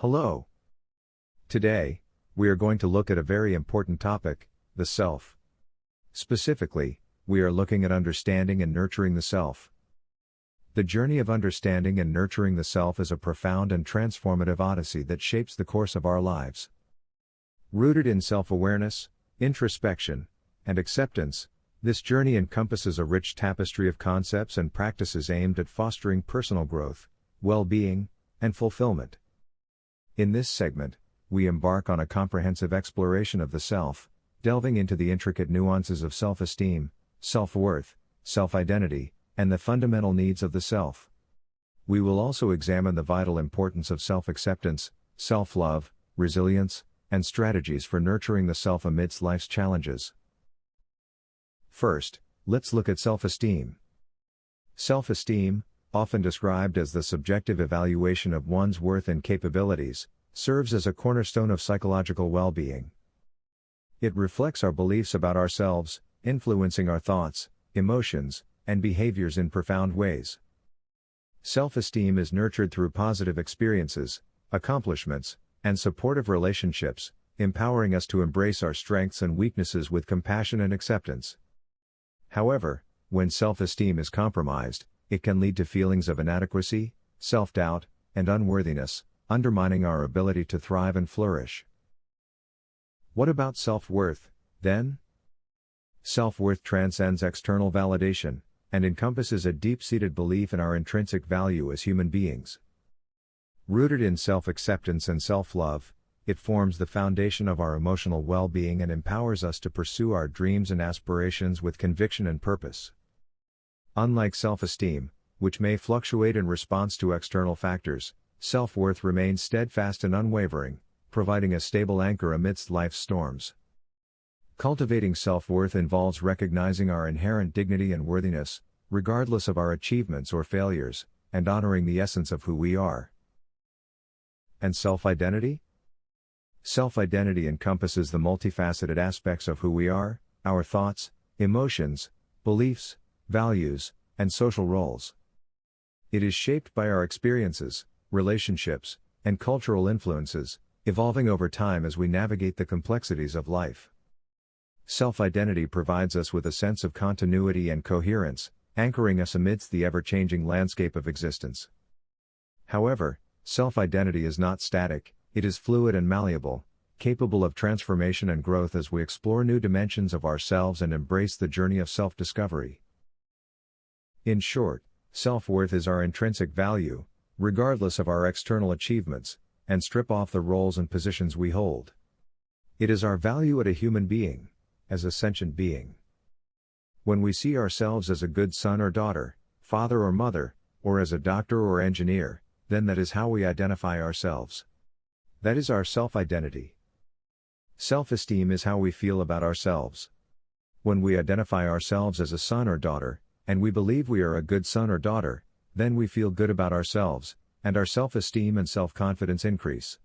Hello. Today, we are going to look at a very important topic, the self. Specifically, we are looking at understanding and nurturing the self. The journey of understanding and nurturing the self is a profound and transformative odyssey that shapes the course of our lives. Rooted in self-awareness, introspection, and acceptance, this journey encompasses a rich tapestry of concepts and practices aimed at fostering personal growth, well-being, and fulfillment. In this segment, we embark on a comprehensive exploration of the self, delving into the intricate nuances of self-esteem, self-worth, self-identity, and the fundamental needs of the self. We will also examine the vital importance of self-acceptance, self-love, resilience, and strategies for nurturing the self amidst life's challenges. First, let's look at self-esteem. Self-esteem, often described as the subjective evaluation of one's worth and capabilities, serves as a cornerstone of psychological well-being. It reflects our beliefs about ourselves, influencing our thoughts, emotions, and behaviors in profound ways. Self-esteem is nurtured through positive experiences, accomplishments, and supportive relationships, empowering us to embrace our strengths and weaknesses with compassion and acceptance. However, when self-esteem is compromised, it can lead to feelings of inadequacy, self-doubt, and unworthiness, undermining our ability to thrive and flourish. What about self-worth, then? Self-worth transcends external validation, and encompasses a deep-seated belief in our intrinsic value as human beings. Rooted in self-acceptance and self-love, it forms the foundation of our emotional well-being and empowers us to pursue our dreams and aspirations with conviction and purpose. Unlike self-esteem, which may fluctuate in response to external factors, self-worth remains steadfast and unwavering, providing a stable anchor amidst life's storms. Cultivating self-worth involves recognizing our inherent dignity and worthiness, regardless of our achievements or failures, and honoring the essence of who we are. And self-identity? Self-identity encompasses the multifaceted aspects of who we are, our thoughts, emotions, beliefs, values, and social roles. It is shaped by our experiences, relationships, and cultural influences, evolving over time as we navigate the complexities of life. Self-identity provides us with a sense of continuity and coherence, anchoring us amidst the ever-changing landscape of existence. However, self-identity is not static, it is fluid and malleable, capable of transformation and growth as we explore new dimensions of ourselves and embrace the journey of self-discovery. In short, self-worth is our intrinsic value, regardless of our external achievements, and strip off the roles and positions we hold. It is our value as a human being, as a sentient being. When we see ourselves as a good son or daughter, father or mother, or as a doctor or engineer, then that is how we identify ourselves. That is our self-identity. Self-esteem is how we feel about ourselves. When we identify ourselves as a son or daughter, and we believe we are a good son or daughter, then we feel good about ourselves, and our self-esteem and self-confidence increase.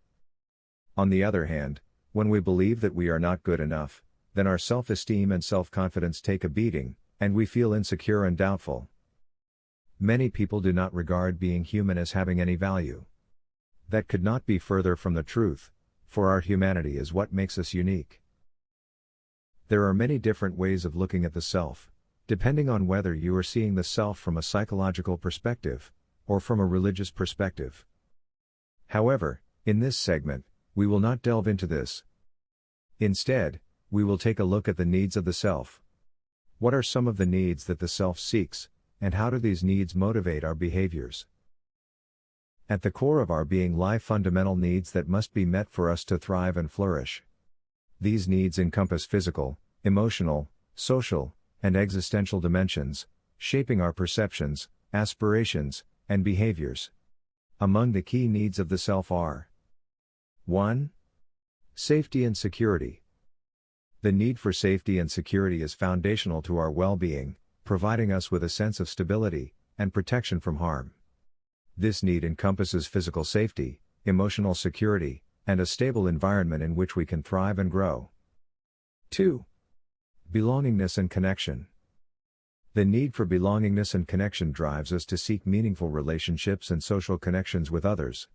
On the other hand, when we believe that we are not good enough, then our self-esteem and self-confidence take a beating, and we feel insecure and doubtful. Many people do not regard being human as having any value. That could not be further from the truth, for our humanity is what makes us unique. There are many different ways of looking at the self, depending on whether you are seeing the self from a psychological perspective, or from a religious perspective. However, in this segment, we will not delve into this. Instead, we will take a look at the needs of the self. What are some of the needs that the self seeks, and how do these needs motivate our behaviors? At the core of our being lie fundamental needs that must be met for us to thrive and flourish. These needs encompass physical, emotional, social, and existential dimensions, shaping our perceptions, aspirations, and behaviors. Among the key needs of the self are 1. Safety and security. The need for safety and security is foundational to our well-being, providing us with a sense of stability and protection from harm. This need encompasses physical safety, emotional security, and a stable environment in which we can thrive and grow. 2. Belongingness and connection. The need for belongingness and connection drives us to seek meaningful relationships and social connections with others.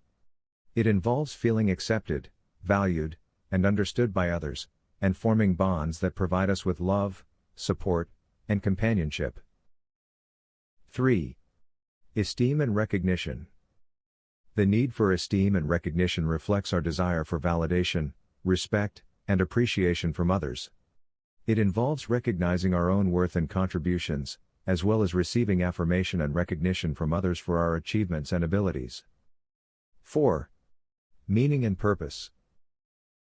It involves feeling accepted, valued, and understood by others, and forming bonds that provide us with love, support, and companionship. 3. Esteem and recognition. The need for esteem and recognition reflects our desire for validation, respect, and appreciation from others. It involves recognizing our own worth and contributions, as well as receiving affirmation and recognition from others for our achievements and abilities. 4. Meaning and purpose.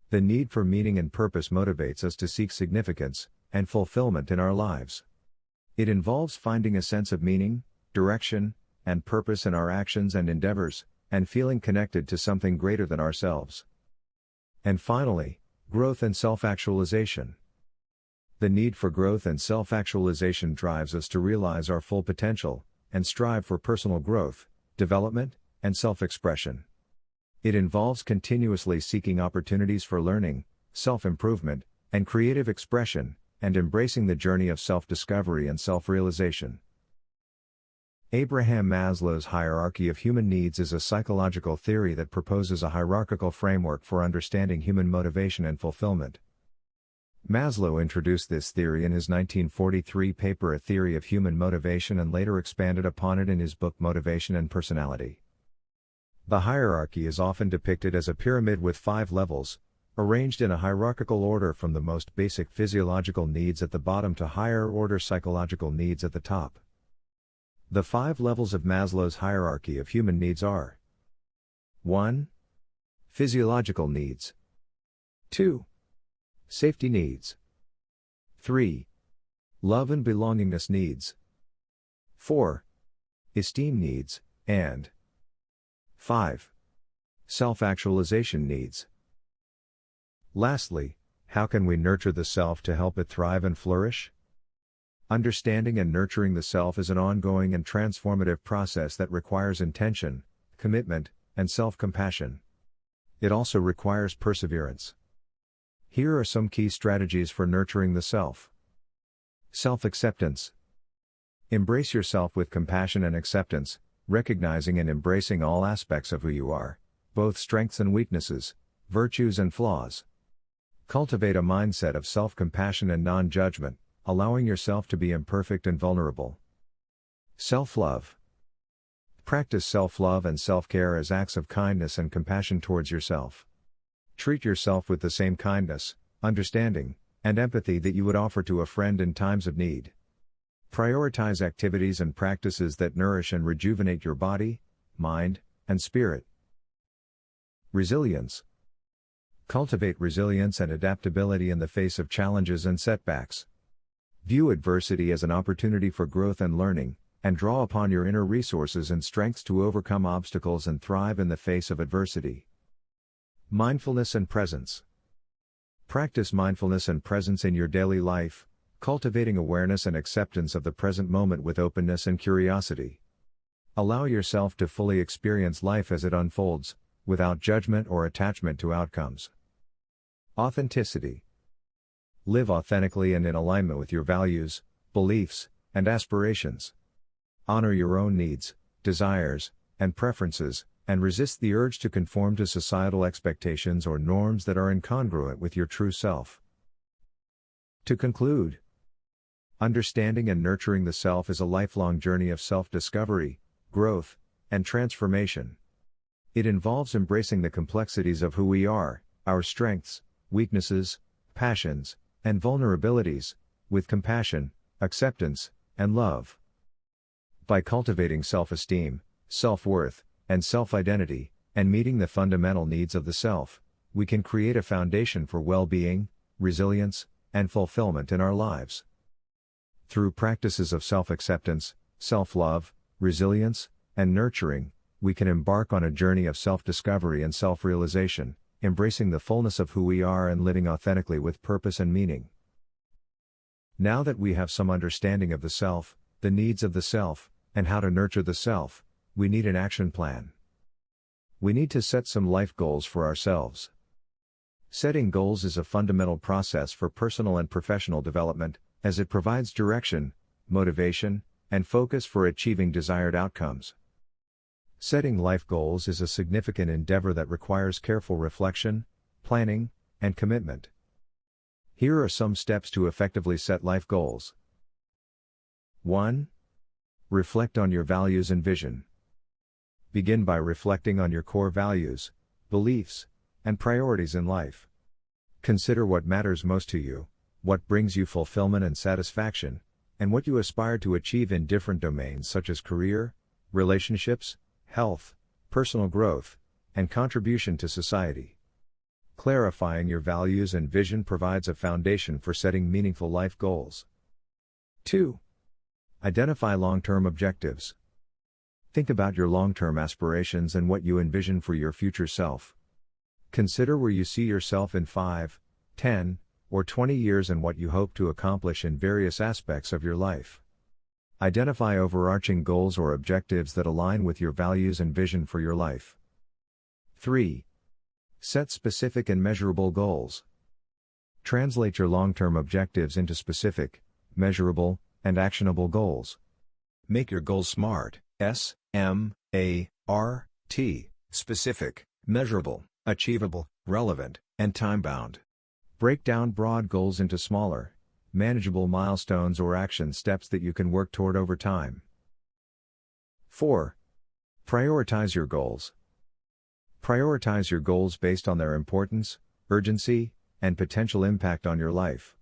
The need for meaning and purpose motivates us to seek significance and fulfillment in our lives. It involves finding a sense of meaning, direction, and purpose in our actions and endeavors, and feeling connected to something greater than ourselves. And finally, growth and self-actualization. The need for growth and self-actualization drives us to realize our full potential, and strive for personal growth, development, and self-expression. It involves continuously seeking opportunities for learning, self-improvement, and creative expression, and embracing the journey of self-discovery and self-realization. Abraham Maslow's hierarchy of human needs is a psychological theory that proposes a hierarchical framework for understanding human motivation and fulfillment. Maslow introduced this theory in his 1943 paper A Theory of Human Motivation and later expanded upon it in his book Motivation and Personality. The hierarchy is often depicted as a pyramid with 5 levels, arranged in a hierarchical order from the most basic physiological needs at the bottom to higher-order psychological needs at the top. The 5 levels of Maslow's hierarchy of human needs are: 1. Physiological needs. 2. Safety needs. 3. Love and belongingness needs. 4. Esteem needs, and 5. Self-actualization needs. Lastly, how can we nurture the self to help it thrive and flourish? Understanding and nurturing the self is an ongoing and transformative process that requires intention, commitment, and self-compassion. It also requires perseverance. Here are some key strategies for nurturing the self. Self-acceptance. Embrace yourself with compassion and acceptance, recognizing and embracing all aspects of who you are, both strengths and weaknesses, virtues and flaws. Cultivate a mindset of self-compassion and non-judgment, allowing yourself to be imperfect and vulnerable. Self-love. Practice self-love and self-care as acts of kindness and compassion towards yourself. Treat yourself with the same kindness, understanding, and empathy that you would offer to a friend in times of need. Prioritize activities and practices that nourish and rejuvenate your body, mind, and spirit. Resilience. Cultivate resilience and adaptability in the face of challenges and setbacks. View adversity as an opportunity for growth and learning, and draw upon your inner resources and strengths to overcome obstacles and thrive in the face of adversity. Mindfulness and presence. Practice mindfulness and presence in your daily life, cultivating awareness and acceptance of the present moment with openness and curiosity. Allow yourself to fully experience life as it unfolds, without judgment or attachment to outcomes. Authenticity. Live authentically and in alignment with your values, beliefs, and aspirations. Honor your own needs, desires, and preferences, and resist the urge to conform to societal expectations or norms that are incongruent with your true self. To conclude, understanding and nurturing the self is a lifelong journey of self-discovery, growth, and transformation. It involves embracing the complexities of who we are, our strengths, weaknesses, passions, and vulnerabilities, with compassion, acceptance, and love. By cultivating self-esteem, self-worth, and self-identity, and meeting the fundamental needs of the self, we can create a foundation for well-being, resilience, and fulfillment in our lives. Through practices of self-acceptance, self-love, resilience, and nurturing, we can embark on a journey of self-discovery and self-realization, embracing the fullness of who we are and living authentically with purpose and meaning. Now that we have some understanding of the self, the needs of the self, and how to nurture the self, we need an action plan. We need to set some life goals for ourselves. Setting goals is a fundamental process for personal and professional development, as it provides direction, motivation, and focus for achieving desired outcomes. Setting life goals is a significant endeavor that requires careful reflection, planning, and commitment. Here are some steps to effectively set life goals. 1. Reflect on your values and vision. Begin by reflecting on your core values, beliefs, and priorities in life. Consider what matters most to you, what brings you fulfillment and satisfaction, and what you aspire to achieve in different domains such as career, relationships, health, personal growth, and contribution to society. Clarifying your values and vision provides a foundation for setting meaningful life goals. 2. Identify long-term objectives. Think about your long-term aspirations and what you envision for your future self. Consider where you see yourself in 5, 10, or 20 years and what you hope to accomplish in various aspects of your life. Identify overarching goals or objectives that align with your values and vision for your life. 3. Set specific and measurable goals. Translate your long-term objectives into specific, measurable, and actionable goals. Make your goals SMART, S-M-A-R-T, specific, measurable, achievable, relevant, and time-bound. Break down broad goals into smaller, manageable milestones or action steps that you can work toward over time. 4. Prioritize your goals. Prioritize your goals based on their importance, urgency, and potential impact on your life.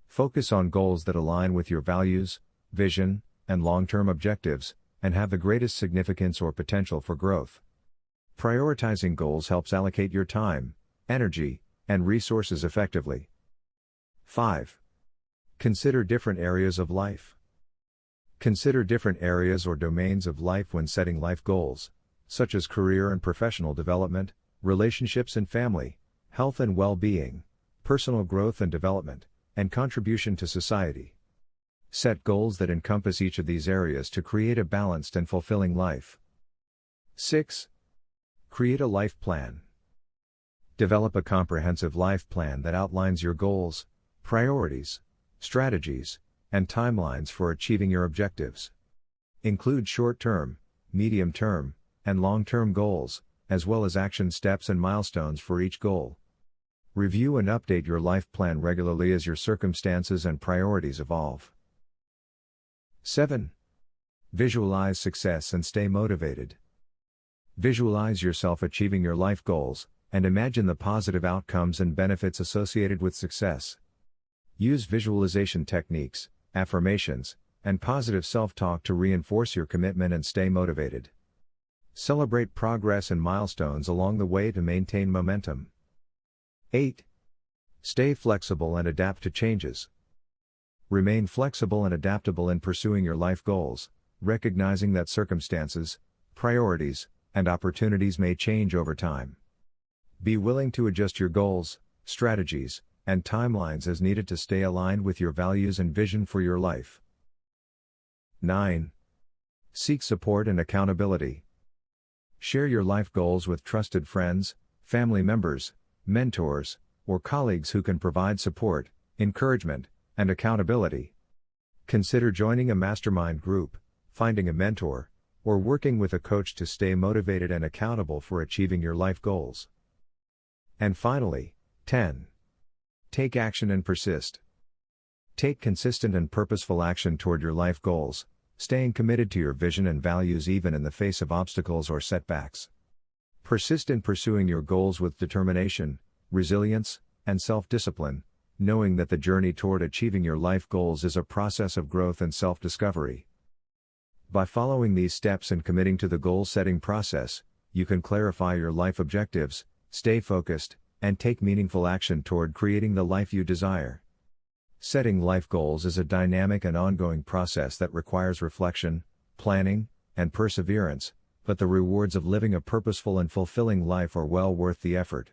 Focus on goals that align with your values, vision, and long-term objectives, and have the greatest significance or potential for growth. Prioritizing goals helps allocate your time, energy, and resources effectively. 5. Consider different areas of life. Consider different areas or domains of life when setting life goals, such as career and professional development, relationships and family, health and well-being, personal growth and development, and contribution to society. Set goals that encompass each of these areas to create a balanced and fulfilling life. 6. Create a life plan. Develop a comprehensive life plan that outlines your goals, priorities, strategies, and timelines for achieving your objectives. Include short-term, medium-term, and long-term goals, as well as action steps and milestones for each goal. Review and update your life plan regularly as your circumstances and priorities evolve. 7. Visualize success and stay motivated. Visualize yourself achieving your life goals, and imagine the positive outcomes and benefits associated with success. Use visualization techniques, affirmations, and positive self-talk to reinforce your commitment and stay motivated. Celebrate progress and milestones along the way to maintain momentum. 8. Stay flexible and adapt to changes. Remain flexible and adaptable in pursuing your life goals, recognizing that circumstances, priorities, and opportunities may change over time. Be willing to adjust your goals, strategies, and timelines as needed to stay aligned with your values and vision for your life. 9. Seek support and accountability. Share your life goals with trusted friends, family members, mentors, or colleagues who can provide support, encouragement, and accountability. Consider joining a mastermind group, finding a mentor, or working with a coach to stay motivated and accountable for achieving your life goals. And finally, 10. Take action and persist. Take consistent and purposeful action toward your life goals, staying committed to your vision and values even in the face of obstacles or setbacks. Persist in pursuing your goals with determination, resilience, and self-discipline, knowing that the journey toward achieving your life goals is a process of growth and self-discovery. By following these steps and committing to the goal-setting process, you can clarify your life objectives, stay focused, and take meaningful action toward creating the life you desire. Setting life goals is a dynamic and ongoing process that requires reflection, planning, and perseverance, but the rewards of living a purposeful and fulfilling life are well worth the effort.